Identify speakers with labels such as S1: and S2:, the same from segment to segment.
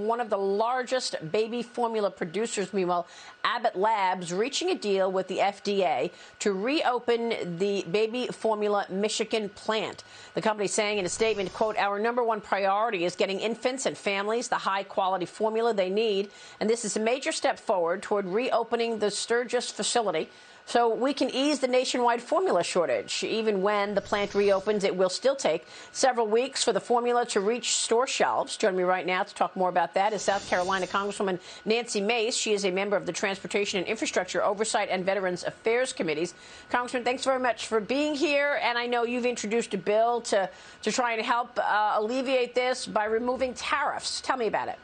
S1: one of the largest baby formula producers, meanwhile, Abbott Labs, reaching a deal with the FDA to reopen the baby formula Michigan plant. The company saying in a statement, quote, "Our #1 priority is getting infants and families the high-quality formula they need, and this is a major step forward toward reopening the Sturgis facility so we can ease the nationwide formula shortage. Even when the plant reopens, it will still take several weeks for the formula to reach store shelves." Joining me right now to talk more about that is South Carolina Congresswoman Nancy Mace. She is a member of the Transportation and Infrastructure Oversight and Veterans Affairs Committees. Congressman, thanks very much for being here. And I know you've introduced a bill to try and help alleviate this by removing tariffs. Tell me about it.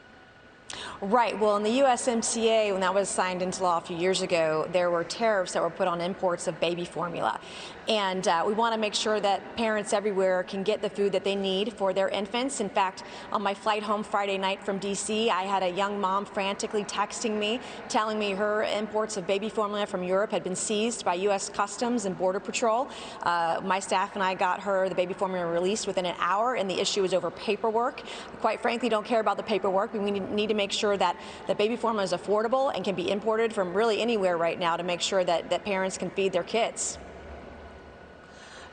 S2: Right. Well, in the USMCA, when that was signed into law a few years ago, there were tariffs that were put on imports of baby formula. And we want to make sure that parents everywhere can get the food that they need for their infants. In fact, on my flight home Friday night from D.C., I had a young mom frantically texting me, telling me her imports of baby formula from Europe had been seized by U.S. Customs and Border Patrol. My staff and I got her the baby formula released within an hour, and the issue was over paperwork. Quite frankly, don't care about the paperwork. We need to make sure that the baby formula is affordable and can be imported from really anywhere right now to make sure that parents can feed their kids.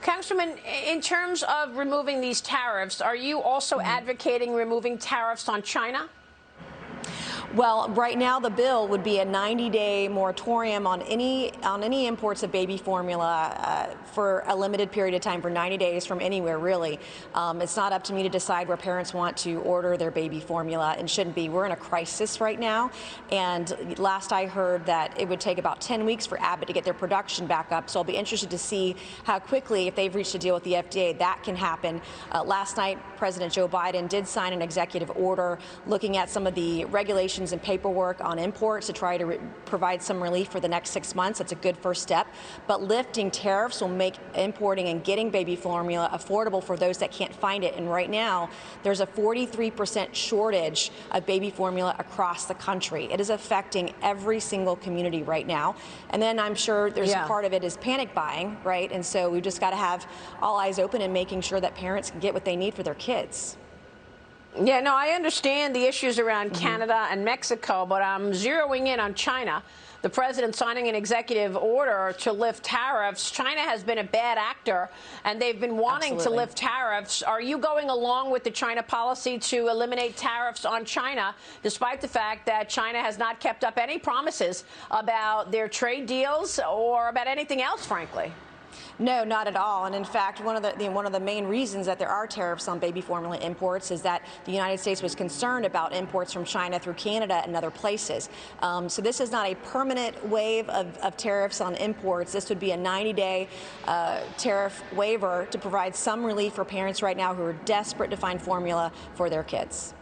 S1: Congresswoman, in terms of removing these tariffs, are you also advocating removing tariffs on China?
S2: Well, right now the bill would be a 90-day moratorium on any imports of baby formula for a limited period of time, for 90 days from anywhere, really. It's not up to me to decide where parents want to order their baby formula, and shouldn't be. We're in a crisis right now, and last I heard that it would take about 10 weeks for Abbott to get their production back up. So I'll be interested to see how quickly, if they've reached a deal with the FDA, that can happen. Last night, President Joe Biden did sign an executive order looking at some of the regulations and paperwork on imports to try to provide some relief for the next 6 months. That's a good first step. But lifting tariffs will make importing and getting baby formula affordable for those that can't find it. And right now, there's a 43% shortage of baby formula across the country. It is affecting every single community right now. And then I'm sure there's a part of it is panic buying, right? And so we've just got to have all eyes open and making sure that parents can get what they need for their kids.
S1: Yeah, no, I understand the issues around Canada and Mexico, but I'm zeroing in on China. The president signing an executive order to lift tariffs. China has been a bad actor, and they've been wanting to lift tariffs. Are you going along with the China policy to eliminate tariffs on China, despite the fact that China has not kept up any promises about their trade deals or about anything else, frankly?
S2: No, not at all. And in fact, one of the main reasons that there are tariffs on baby formula imports is that the United States was concerned about imports from China through Canada and other places. So this is not a permanent wave of tariffs on imports. This would be a 90-day tariff waiver to provide some relief for parents right now who are desperate to find formula for their kids.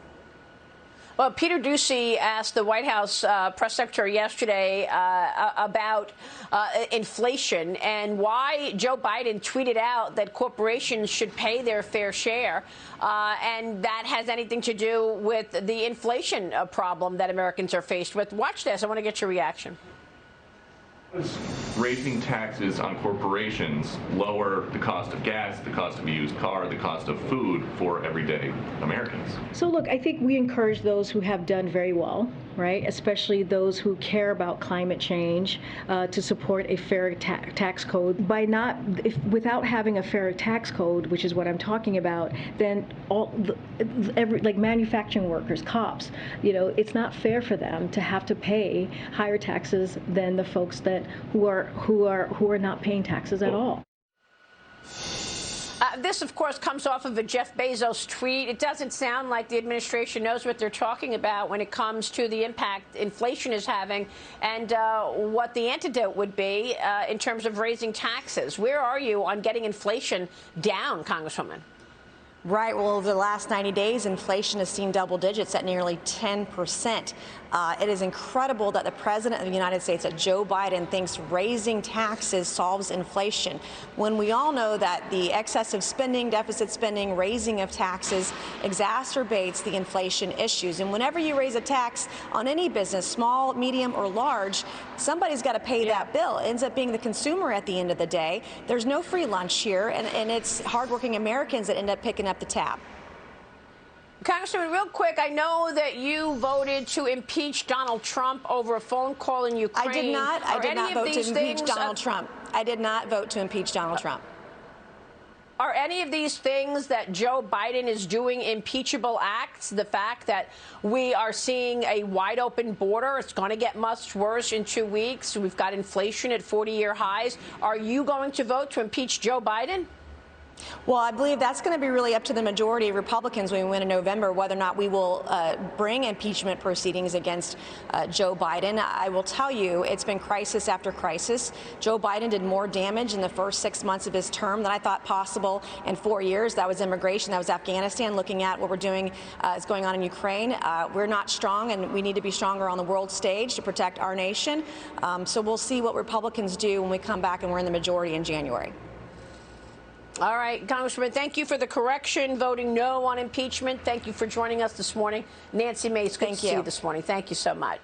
S1: Well, Peter Doocy asked the White House press secretary yesterday about inflation and why Joe Biden tweeted out that corporations should pay their fair share, and that has anything to do with the inflation problem that Americans are faced with. Watch this. I want to get your reaction.
S3: Raising taxes on corporations lower the cost of gas, the cost of a used car, the cost of food for everyday Americans?
S4: So look, I think we encourage those who have done very well, right, especially those who care about climate change, to support a fair tax code. By without having a fair tax code, which is what I'm talking about, then like manufacturing workers, cops, it's not fair for them to have to pay higher taxes than the folks who are not paying taxes at all.
S1: This, of course, comes off of a Jeff Bezos tweet. It doesn't sound like the administration knows what they're talking about when it comes to the impact inflation is having and what the antidote would be in terms of raising taxes. Where are you on getting inflation down, Congresswoman?
S2: Right. Well, over the last 90 days, inflation has seen double digits at nearly 10%. It is incredible that the President of the United States, that Joe Biden, thinks raising taxes solves inflation, when we all know that the excessive spending, deficit spending, raising of taxes exacerbates the inflation issues. And whenever you raise a tax on any business, small, medium, or large, somebody's got to pay that bill. It ends up being the consumer at the end of the day. There's no free lunch here, and it's hardworking Americans that end up picking up the tab.
S1: Congressman, real quick, I know that you voted to impeach Donald Trump over a phone call in Ukraine.
S2: I did not. I did not vote to impeach Donald Trump. I did not vote to impeach Donald Trump.
S1: Are any of these things that Joe Biden is doing impeachable acts? The fact that we are seeing a wide open border, it's going to get much worse in 2 weeks. We've got inflation at 40-year highs. Are you going to vote to impeach Joe Biden?
S2: Well, I believe that's going to be really up to the majority of Republicans when we win in November, whether or not we will bring impeachment proceedings against Joe Biden. I will tell you, it's been crisis after crisis. Joe Biden did more damage in the first 6 months of his term than I thought possible in 4 years. That was immigration. That was Afghanistan. Looking at what we're doing is going on in Ukraine. We're not strong, and we need to be stronger on the world stage to protect our nation. So we'll see what Republicans do when we come back and we're in the majority in January.
S1: All right, Congressman, thank you for the correction, voting no on impeachment. Thank you for joining us this morning. Nancy Mace, good to see you this morning. Thank you so much.